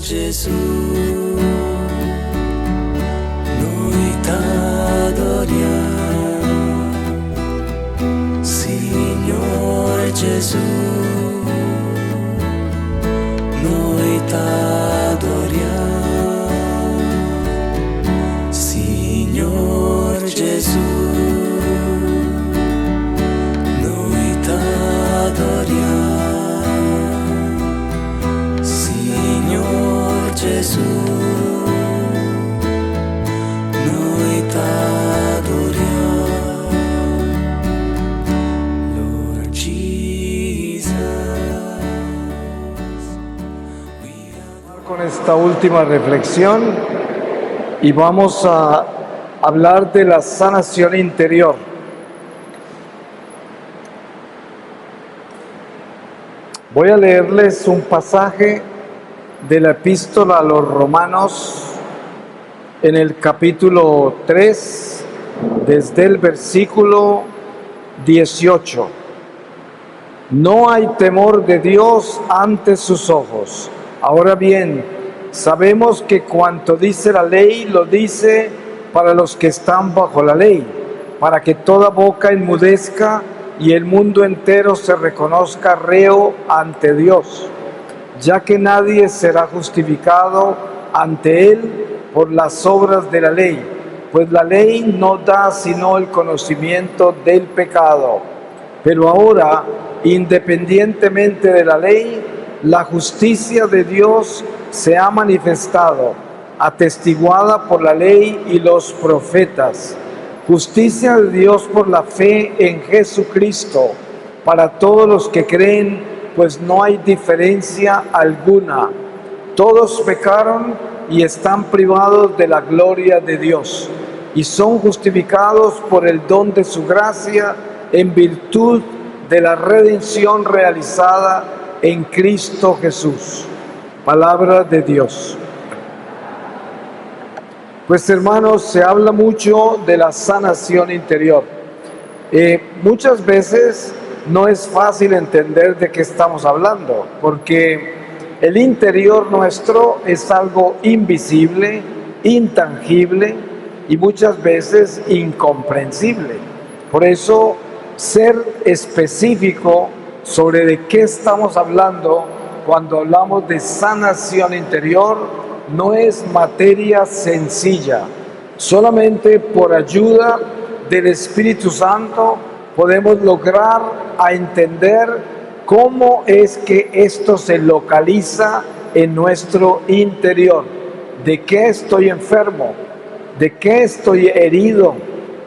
Gesù, noi t'adoriamo, Signor Gesù, noi t'adoriamo, Signor Gesù, noi t'adoriamo, Signor Gesù, noi t'adoriamo, Lord Jesus. Con esta última reflexión y vamos a hablar de la sanación interior. Voy a leerles un pasaje de la epístola a los Romanos en el capítulo 3, desde el versículo 18. No hay temor de Dios ante sus ojos. Ahora bien, sabemos que cuanto dice la ley, lo dice para los que están bajo la ley, para que toda boca enmudezca y el mundo entero se reconozca reo ante Dios, ya que nadie será justificado ante Él por las obras de la ley, pues la ley no da sino el conocimiento del pecado. Pero ahora, independientemente de la ley, la justicia de Dios se ha manifestado, atestiguada por la ley y los profetas. Justicia de Dios por la fe en Jesucristo, para todos los que creen, pues no hay diferencia alguna. Todos pecaron y están privados de la gloria de Dios, y son justificados por el don de su gracia en virtud de la redención realizada en Cristo Jesús. Palabra de Dios. Pues hermanos, se habla mucho de la sanación interior. Muchas veces no es fácil entender de qué estamos hablando, porque el interior nuestro es algo invisible, intangible y muchas veces incomprensible. Por eso, ser específico sobre de qué estamos hablando cuando hablamos de sanación interior no es materia sencilla. Solamente por ayuda del Espíritu Santo podemos lograr a entender cómo es que esto se localiza en nuestro interior. ¿De qué estoy enfermo? ¿De qué estoy herido?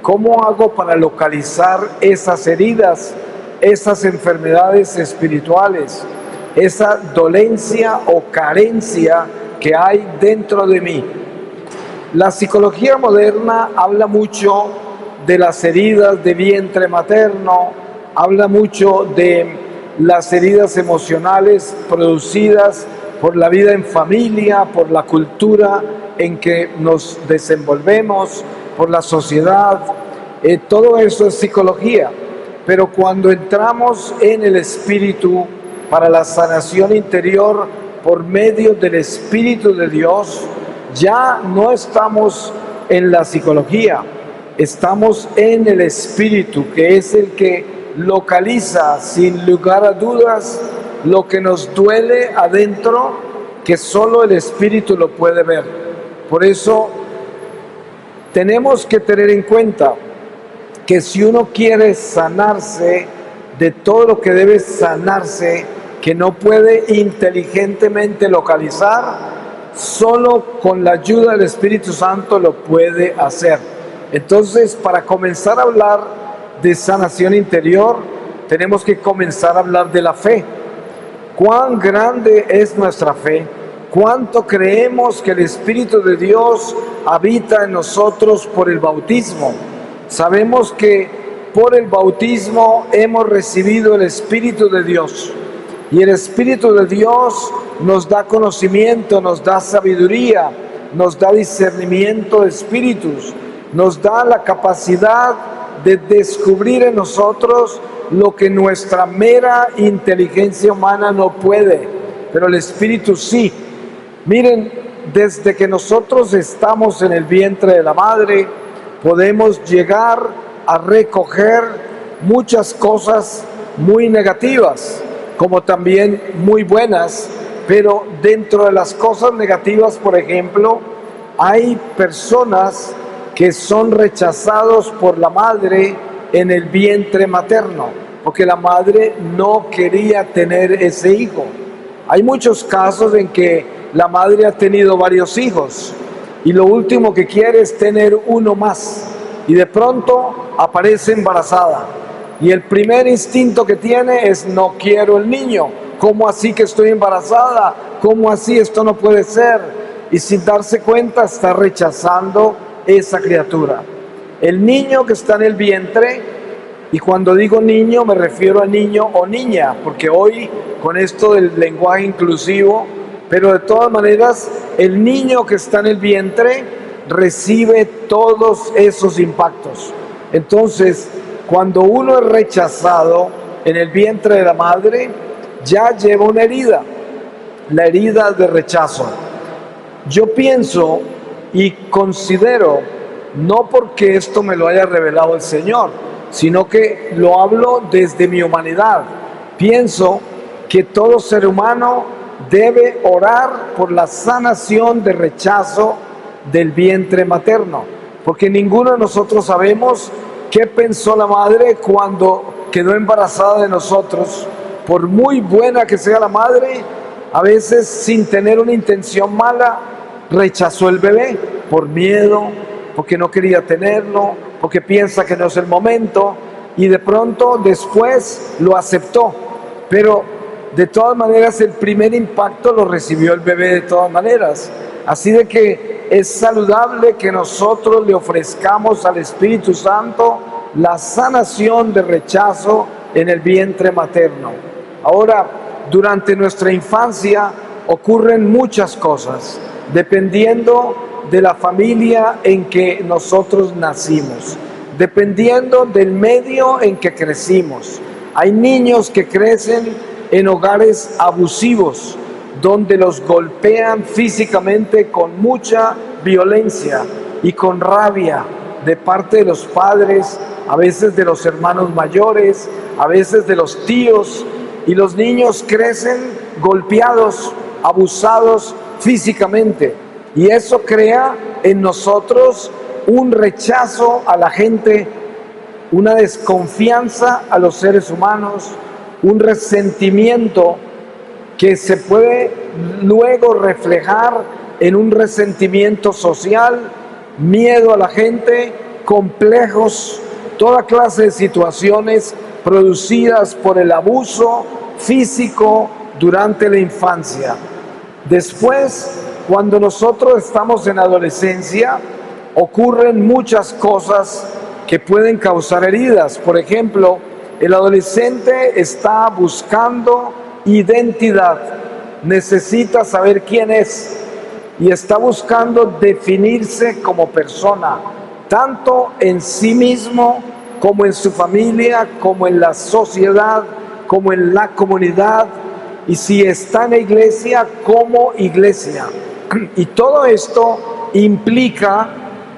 ¿Cómo hago para localizar esas heridas, esas enfermedades espirituales, esa dolencia o carencia que hay dentro de mí? La psicología moderna habla mucho de las heridas de vientre materno, habla mucho de las heridas emocionales producidas por la vida en familia, por la cultura en que nos desenvolvemos, por la sociedad. Todo eso es psicología. Pero cuando entramos en el Espíritu para la sanación interior por medio del Espíritu de Dios, ya no estamos en la psicología, estamos en el Espíritu, que es el que localiza sin lugar a dudas lo que nos duele adentro, que solo el Espíritu lo puede ver. Por eso tenemos que tener en cuenta que si uno quiere sanarse de todo lo que debe sanarse, que no puede inteligentemente localizar, solo con la ayuda del Espíritu Santo lo puede hacer. Entonces, para comenzar a hablar de sanación interior, tenemos que comenzar a hablar de la fe. ¿Cuán grande es nuestra fe? ¿Cuánto creemos que el Espíritu de Dios habita en nosotros por el bautismo? Sabemos que por el bautismo hemos recibido el Espíritu de Dios. Y el Espíritu de Dios nos da conocimiento, nos da sabiduría, nos da discernimiento de espíritus, nos da la capacidad de descubrir en nosotros lo que nuestra mera inteligencia humana no puede, pero el Espíritu sí. Miren, desde que nosotros estamos en el vientre de la madre, podemos llegar a recoger muchas cosas muy negativas, como también muy buenas, pero dentro de las cosas negativas, por ejemplo, hay personas que son rechazados por la madre en el vientre materno, porque la madre no quería tener ese hijo. Hay muchos casos en que la madre ha tenido varios hijos y lo último que quiere es tener uno más y de pronto aparece embarazada y el primer instinto que tiene es: no quiero el niño, ¿cómo así que estoy embarazada? ¿Cómo así? Esto no puede ser. Y sin darse cuenta está rechazando esa criatura. El niño que está en el vientre, y cuando digo niño me refiero a niño o niña, porque hoy con esto del lenguaje inclusivo, pero de todas maneras el niño que está en el vientre recibe todos esos impactos. Entonces, cuando uno es rechazado en el vientre de la madre, ya lleva una herida, la herida de rechazo. Yo pienso y considero, no porque esto me lo haya revelado el Señor, sino que lo hablo desde mi humanidad. Pienso que todo ser humano debe orar por la sanación de rechazo del vientre materno, porque ninguno de nosotros sabemos qué pensó la madre cuando quedó embarazada de nosotros. Por muy buena que sea la madre, a veces sin tener una intención mala, rechazó el bebé por miedo, porque no quería tenerlo, porque piensa que no es el momento, y de pronto después lo aceptó. Pero de todas maneras el primer impacto lo recibió el bebé de todas maneras. Así de que es saludable que nosotros le ofrezcamos al Espíritu Santo la sanación de rechazo en el vientre materno. Ahora, durante nuestra infancia ocurren muchas cosas, dependiendo de la familia en que nosotros nacimos, dependiendo del medio en que crecimos. Hay niños que crecen en hogares abusivos, donde los golpean físicamente con mucha violencia y con rabia de parte de los padres, a veces de los hermanos mayores, a veces de los tíos, y los niños crecen golpeados, abusados físicamente, y eso crea en nosotros un rechazo a la gente, una desconfianza a los seres humanos, un resentimiento que se puede luego reflejar en un resentimiento social, miedo a la gente, complejos, toda clase de situaciones producidas por el abuso físico durante la infancia. Después, cuando nosotros estamos en adolescencia, ocurren muchas cosas que pueden causar heridas. Por ejemplo, el adolescente está buscando identidad, necesita saber quién es y está buscando definirse como persona, tanto en sí mismo como en su familia, como en la sociedad, como en la comunidad, y si está en la iglesia, como iglesia. Y todo esto implica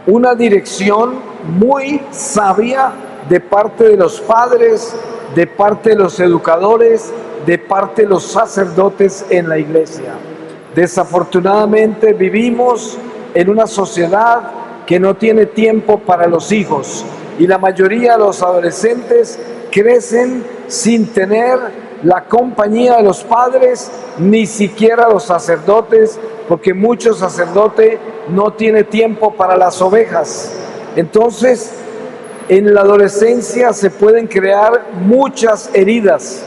una dirección muy sabia de parte de los padres, de parte de los educadores, de parte de los sacerdotes en la iglesia. Desafortunadamente vivimos en una sociedad que no tiene tiempo para los hijos, y la mayoría de los adolescentes crecen sin tener la compañía de los padres, ni siquiera los sacerdotes, porque muchos sacerdotes no tienen tiempo para las ovejas. Entonces, en la adolescencia se pueden crear muchas heridas,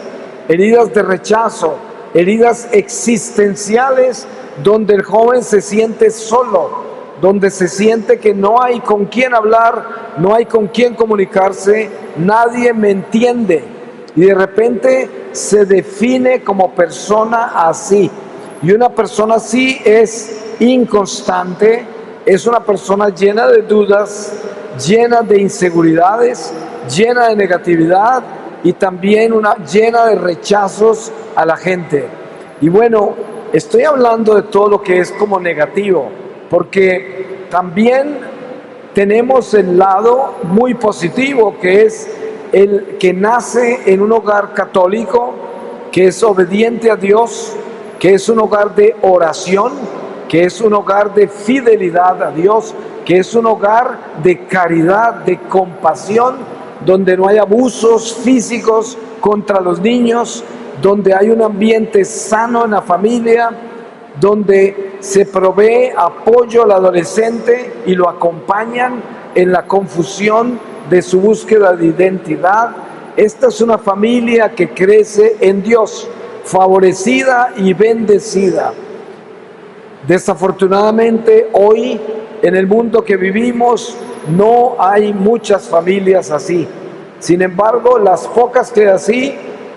heridas de rechazo, heridas existenciales, donde el joven se siente solo, donde se siente que no hay con quién hablar, no hay con quién comunicarse, nadie me entiende, y de repente se define como persona así. Y una persona así es inconstante, es una persona llena de dudas, llena de inseguridades, llena de negatividad, y también llena de rechazos a la gente. Y bueno, estoy hablando de todo lo que es como negativo, porque también tenemos el lado muy positivo, que es el que nace en un hogar católico, que es obediente a Dios, que es un hogar de oración, que es un hogar de fidelidad a Dios, que es un hogar de caridad, de compasión, donde no hay abusos físicos contra los niños, donde hay un ambiente sano en la familia, donde se provee apoyo al adolescente y lo acompañan en la confusión de su búsqueda de identidad. Esta es una familia que crece en Dios, favorecida y bendecida. Desafortunadamente, hoy en el mundo que vivimos no hay muchas familias así. Sin embargo, las pocas que así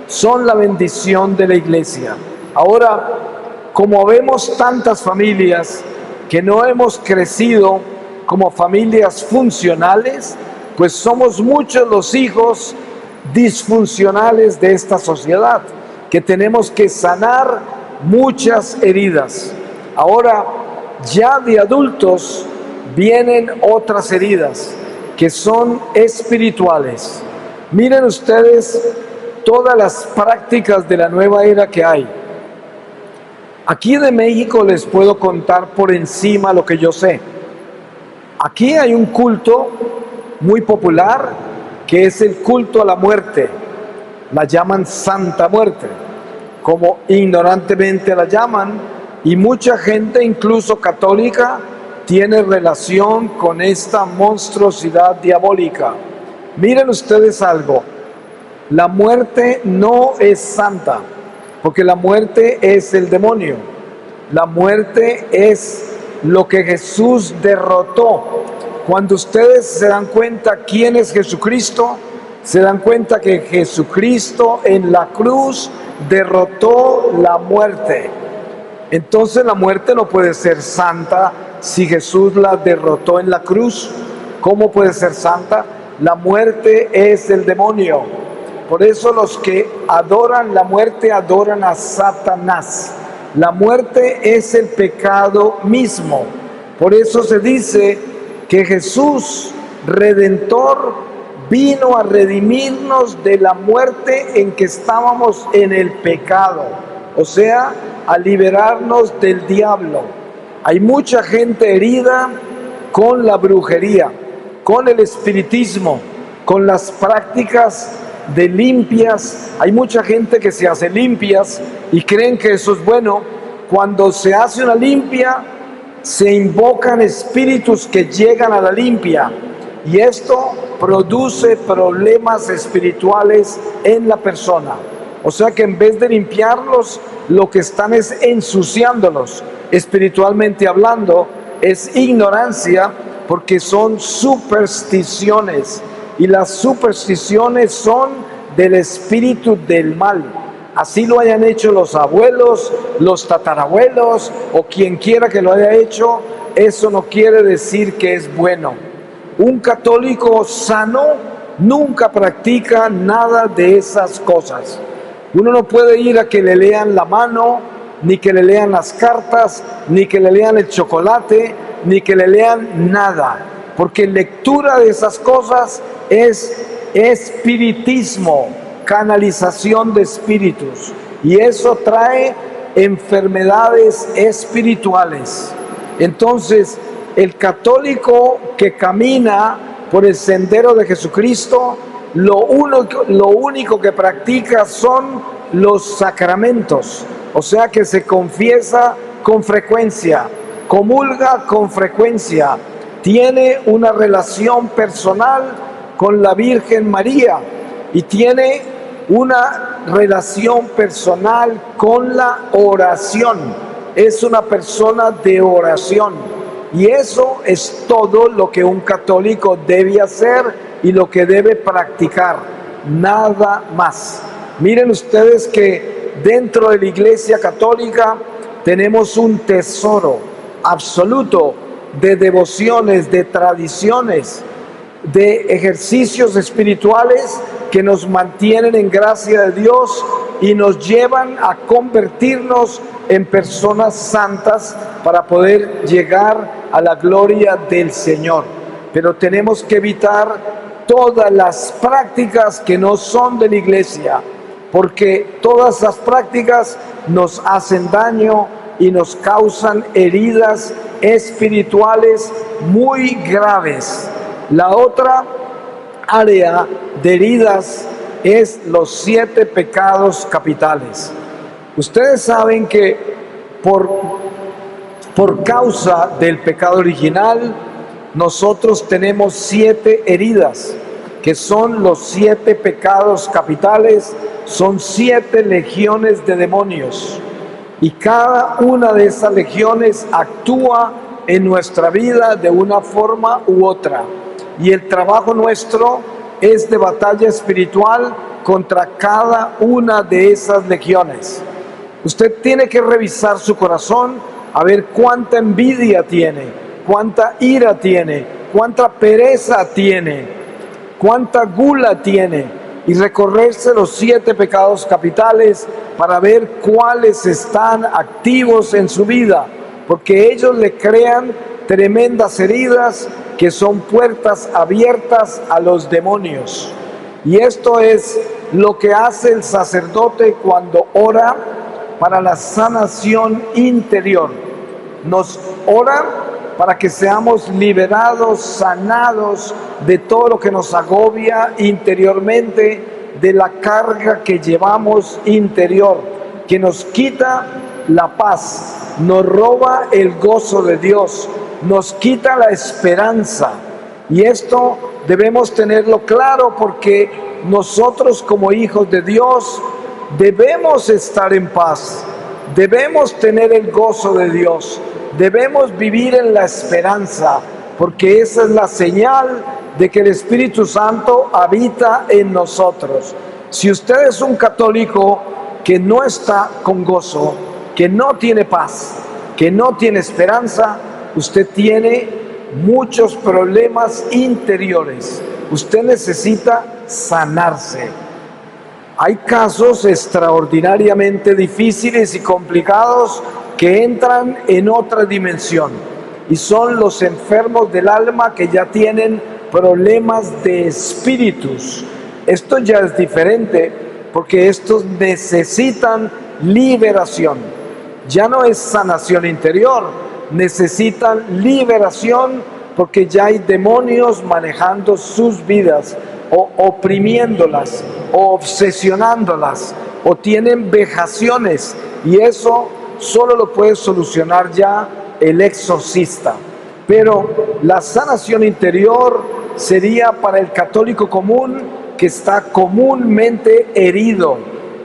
son la bendición de la iglesia. Ahora, como vemos tantas familias que no hemos crecido como familias funcionales, pues somos muchos los hijos disfuncionales de esta sociedad, que tenemos que sanar muchas heridas. Ahora, ya de adultos vienen otras heridas que son espirituales. Miren ustedes todas las prácticas de la nueva era que hay. Aquí de México les puedo contar por encima lo que yo sé. Aquí hay un culto muy popular que es el culto a la muerte. La llaman Santa Muerte, como ignorantemente la llaman, y mucha gente, incluso católica, tiene relación con esta monstruosidad diabólica. Miren ustedes algo, la muerte no es santa, porque la muerte es el demonio. La muerte es lo que Jesús derrotó. Cuando ustedes se dan cuenta quién es Jesucristo, se dan cuenta que Jesucristo en la cruz derrotó la muerte. Entonces la muerte no puede ser santa si Jesús la derrotó en la cruz. ¿Cómo puede ser santa? La muerte es el demonio. Por eso los que adoran la muerte adoran a Satanás. La muerte es el pecado mismo. Por eso se dice que Jesús, Redentor, vino a redimirnos de la muerte en que estábamos en el pecado. O sea, a liberarnos del diablo. Hay mucha gente herida con la brujería, con el espiritismo, con las prácticas de limpias. Hay mucha gente que se hace limpias y creen que eso es bueno. Cuando se hace una limpia, se invocan espíritus que llegan a la limpia, y esto produce problemas espirituales en la persona. O sea que en vez de limpiarlos, lo que están es ensuciándolos, espiritualmente hablando. Es ignorancia, porque son supersticiones, y las supersticiones son del espíritu del mal. Así lo hayan hecho los abuelos, los tatarabuelos o quien quiera que lo haya hecho, eso no quiere decir que es bueno. Un católico sano nunca practica nada de esas cosas. Uno no puede ir a que le lean la mano, ni que le lean las cartas, ni que le lean el chocolate, ni que le lean nada, porque lectura de esas cosas es espiritismo, canalización de espíritus, y eso trae enfermedades espirituales. Entonces, el católico que camina por el sendero de Jesucristo, lo único que practica son los sacramentos, o sea que se confiesa con frecuencia, comulga con frecuencia, tiene una relación personal con la Virgen María y tiene una relación personal con la oración. Es una persona de oración, y eso es todo lo que un católico debe hacer y lo que debe practicar, nada más. Miren ustedes que dentro de la Iglesia Católica tenemos un tesoro absoluto de devociones, de tradiciones, de ejercicios espirituales que nos mantienen en gracia de Dios y nos llevan a convertirnos en personas santas para poder llegar a la gloria del Señor. Pero tenemos que evitar todas las prácticas que no son de la iglesia, porque todas las prácticas nos hacen daño y nos causan heridas espirituales muy graves. La otra área de heridas es los 7 pecados capitales. Ustedes saben que por causa del pecado original, nosotros tenemos 7 heridas, que son los 7 pecados capitales, son 7 legiones de demonios. Y cada una de esas legiones actúa en nuestra vida de una forma u otra. Y el trabajo nuestro es de batalla espiritual contra cada una de esas legiones. Usted tiene que revisar su corazón a ver cuánta envidia tiene, cuánta ira tiene, cuánta pereza tiene, cuánta gula tiene, y recorrerse los 7 pecados capitales para ver cuáles están activos en su vida, porque ellos le crean tremendas heridas que son puertas abiertas a los demonios. Y esto es lo que hace el sacerdote cuando ora para la sanación interior. Nos ora para que seamos liberados, sanados de todo lo que nos agobia interiormente, de la carga que llevamos interior, que nos quita la paz, nos roba el gozo de Dios, nos quita la esperanza. Y esto debemos tenerlo claro, porque nosotros como hijos de Dios debemos estar en paz, debemos tener el gozo de Dios, debemos vivir en la esperanza, porque esa es la señal de que el Espíritu Santo habita en nosotros. Si usted es un católico que no está con gozo, que no tiene paz, que no tiene esperanza, usted tiene muchos problemas interiores. Usted necesita sanarse. Hay casos extraordinariamente difíciles y complicados que entran en otra dimensión, y son los enfermos del alma que ya tienen problemas de espíritus. Esto ya es diferente, porque estos necesitan liberación. Ya no es sanación interior, necesitan liberación, porque ya hay demonios manejando sus vidas, o oprimiéndolas, o obsesionándolas, o tienen vejaciones, y eso solo lo puede solucionar ya el exorcista. Pero la sanación interior sería para el católico común, que está comúnmente herido,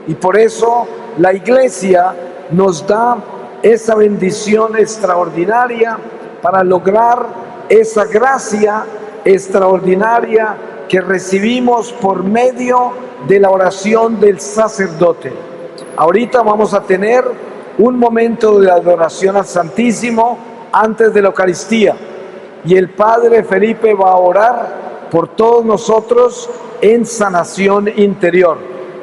y por eso la iglesia nos da esa bendición extraordinaria para lograr esa gracia extraordinaria que recibimos por medio de la oración del sacerdote. Ahorita vamos a tener un momento de adoración al Santísimo antes de la Eucaristía, y el Padre Felipe va a orar por todos nosotros en sanación interior,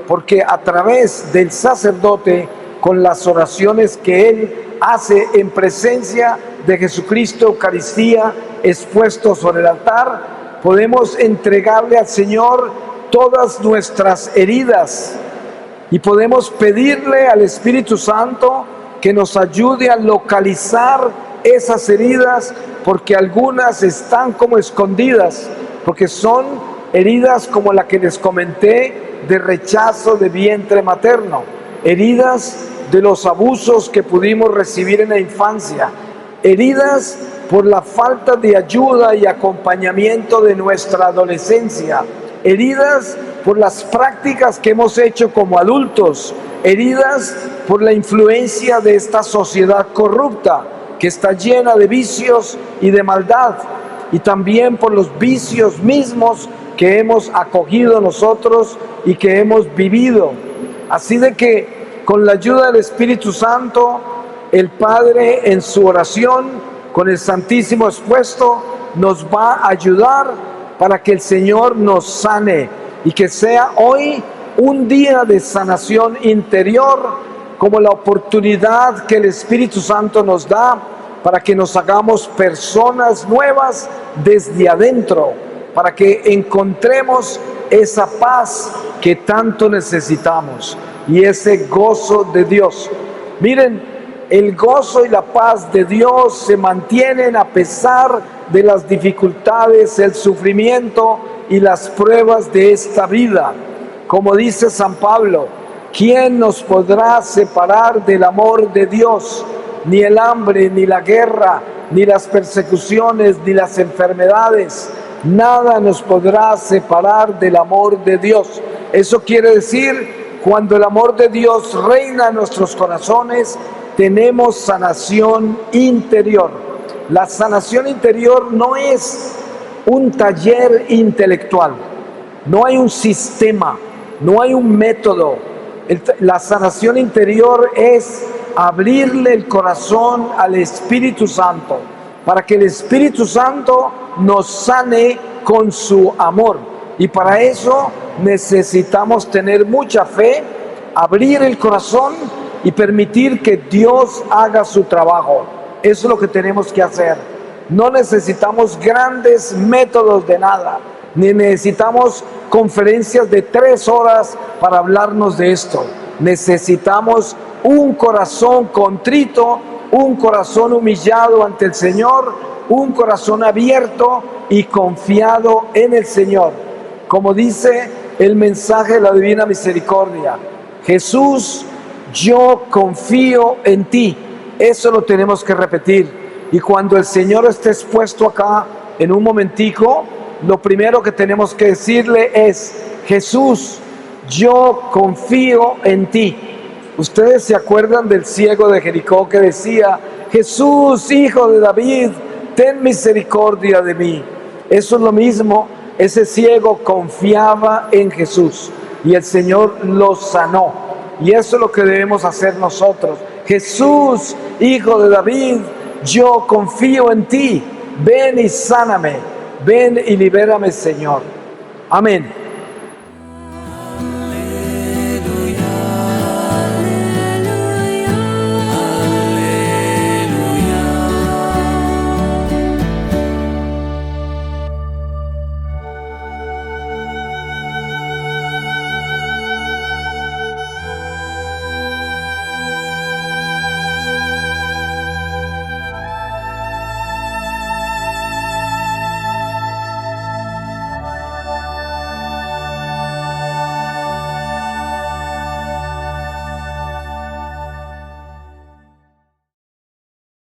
porque a través del sacerdote, con las oraciones que él hace en presencia de Jesucristo, Eucaristía, expuesto sobre el altar, podemos entregarle al Señor todas nuestras heridas, y podemos pedirle al Espíritu Santo que nos ayude a localizar esas heridas, porque algunas están como escondidas, porque son heridas como la que les comenté, de rechazo de vientre materno, heridas de los abusos que pudimos recibir en la infancia, heridas por la falta de ayuda y acompañamiento de nuestra adolescencia, heridas por las prácticas que hemos hecho como adultos, heridas por la influencia de esta sociedad corrupta que está llena de vicios y de maldad, y también por los vicios mismos que hemos acogido nosotros y que hemos vivido. Así de que con la ayuda del Espíritu Santo, el Padre en su oración con el Santísimo expuesto nos va a ayudar para que el Señor nos sane, y que sea hoy un día de sanación interior como la oportunidad que el Espíritu Santo nos da para que nos hagamos personas nuevas desde adentro, para que encontremos esa paz que tanto necesitamos y ese gozo de Dios. Miren, el gozo y la paz de Dios se mantienen a pesar de las dificultades, el sufrimiento y las pruebas de esta vida. Como dice San Pablo, ¿quién nos podrá separar del amor de Dios? Ni el hambre, ni la guerra, ni las persecuciones, ni las enfermedades. Nada nos podrá separar del amor de Dios. Eso quiere decir, cuando el amor de Dios reina en nuestros corazones, tenemos sanación interior. La sanación interior no es un taller intelectual, no hay un sistema, no hay un método. La sanación interior es abrirle el corazón al Espíritu Santo, para que el Espíritu Santo nos sane con su amor. Y para eso necesitamos tener mucha fe, abrir el corazón y permitir que Dios haga su trabajo. Eso es lo que tenemos que hacer. No necesitamos grandes métodos de nada, ni necesitamos conferencias de 3 horas para hablarnos de esto. Necesitamos un corazón contrito, un corazón humillado ante el Señor, un corazón abierto y confiado en el Señor. Como dice el mensaje de la Divina Misericordia, Jesús, yo confío en ti. Eso lo tenemos que repetir. Y cuando el Señor esté expuesto acá en un momentico, lo primero que tenemos que decirle es, Jesús, yo confío en ti. Ustedes se acuerdan del ciego de Jericó que decía, Jesús, hijo de David, ten misericordia de mí. Eso es lo mismo, ese ciego confiaba en Jesús y el Señor lo sanó. Y eso es lo que debemos hacer nosotros. Jesús, hijo de David, yo confío en ti. Ven y sáname. Ven y libérame, Señor. Amén.